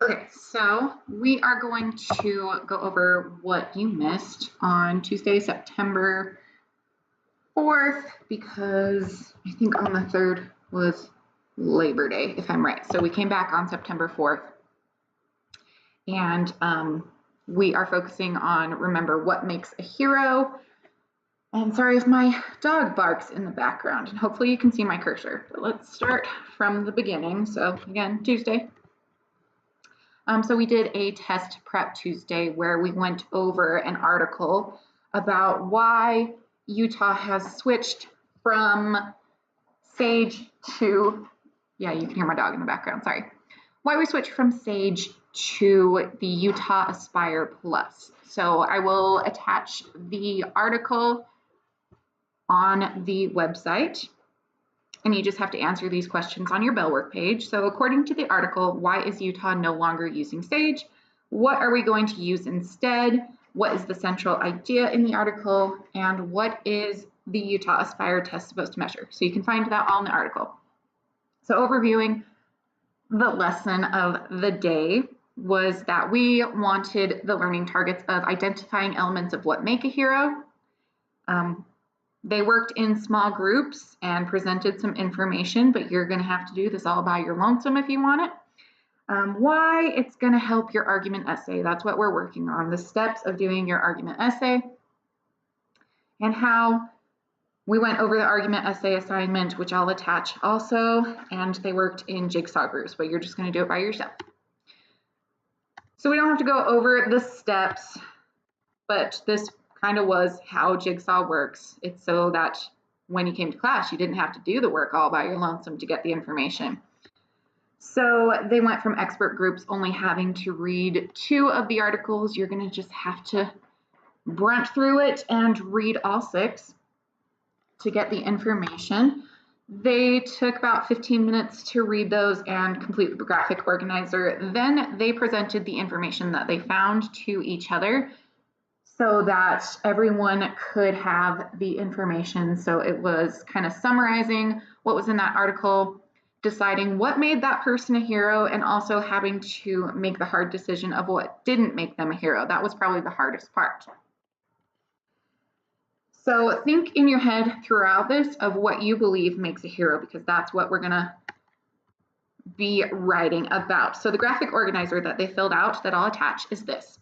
Okay, so we are going to go over what you missed on Tuesday, September 4th, because I think on the 3rd was Labor Day, if I'm right. So we came back on September 4th, and we are focusing on, remember, what makes a hero. And sorry if my dog barks in the background, and hopefully you can see my cursor. But let's start from the beginning. So again, Tuesday. So we did a test prep Tuesday where we went over an article about why Utah has switched from Sage to, yeah, you can hear my dog in the background, sorry. Why we switched from Sage to the Utah Aspire Plus. So I will attach the article on the website, and you just have to answer these questions on your Bellwork page. So according to the article, why is Utah no longer using Sage? What are we going to use instead? What is the central idea in the article? And what is the Utah Aspire test supposed to measure? So you can find that all in the article. So overviewing the lesson of the day was that we wanted the learning targets of identifying elements of what make a hero. They worked in small groups and presented some information, but you're going to have to do this all by your lonesome if you want it. Why it's going to help your argument essay. That's what we're working on, the steps of doing your argument essay, and how we went over the argument essay assignment, which I'll attach also, and they worked in jigsaw groups, but you're just going to do it by yourself. So we don't have to go over the steps, but this kind of was how Jigsaw works. It's so that when you came to class, you didn't have to do the work all by your lonesome to get the information. So they went from expert groups only having to read 2 of the articles. You're going to just have to brunt through it and read all 6 to get the information. They took about 15 minutes to read those and complete the graphic organizer. Then they presented the information that they found to each other, so that everyone could have the information. So it was kind of summarizing what was in that article, deciding what made that person a hero, and also having to make the hard decision of what didn't make them a hero. That was probably the hardest part. So think in your head throughout this of what you believe makes a hero, because that's what we're going to be writing about. So the graphic organizer that they filled out that I'll attach is this.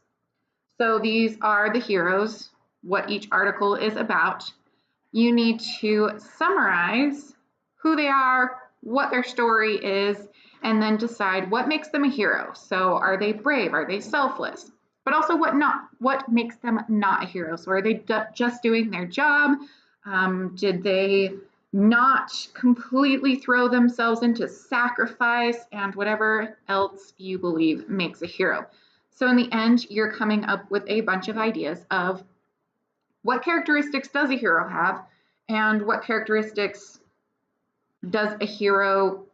So these are the heroes, what each article is about. You need to summarize who they are, what their story is, and then decide what makes them a hero. So are they brave? Are they selfless? But also what makes them not a hero? So are they just doing their job? Did they not completely throw themselves into sacrifice, and whatever else you believe makes a hero? So in the end, you're coming up with a bunch of ideas of what characteristics does a hero have, and what characteristics does a hero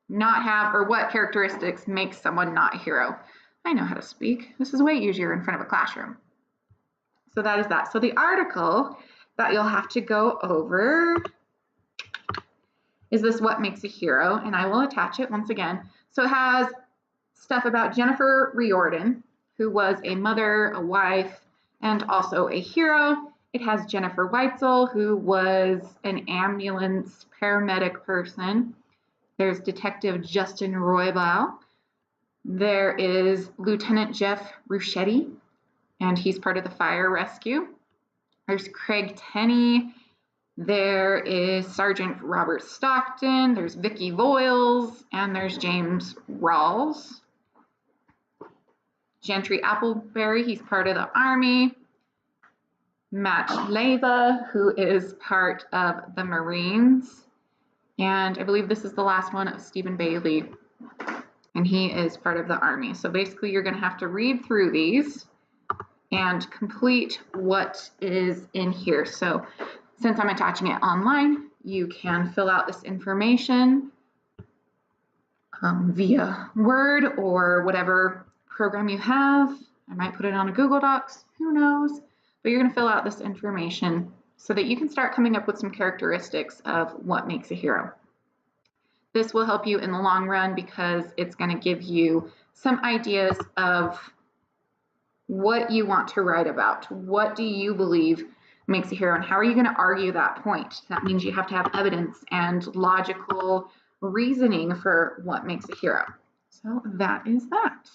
not have, or what characteristics makes someone not a hero. I know how to speak. This is way easier in front of a classroom. So that is that. So the article that you'll have to go over is this, what makes a hero, and I will attach it once again. So it has stuff about Jennifer Riordan, who was a mother, a wife, and also a hero. It has Jennifer Weitzel, who was an ambulance paramedic person. There's Detective Justin Roybal. There is Lieutenant Jeff Ruschetti, and he's part of the fire rescue. There's Craig Tenney. There is Sergeant Robert Stockton. There's Vicki Voiles, and there's James Rawls. Gentry Appleberry, he's part of the Army. Matt Leva, who is part of the Marines. And I believe this is the last one of Stephen Bailey, and he is part of the Army. So basically you're going to have to read through these and complete what is in here. So since I'm attaching it online, you can fill out this information via Word or whatever program you have. I might put it on a Google Docs, who knows? But you're going to fill out this information so that you can start coming up with some characteristics of what makes a hero. This will help you in the long run because it's going to give you some ideas of what you want to write about. What do you believe makes a hero, and how are you going to argue that point? That means you have to have evidence and logical reasoning for what makes a hero. So that is that.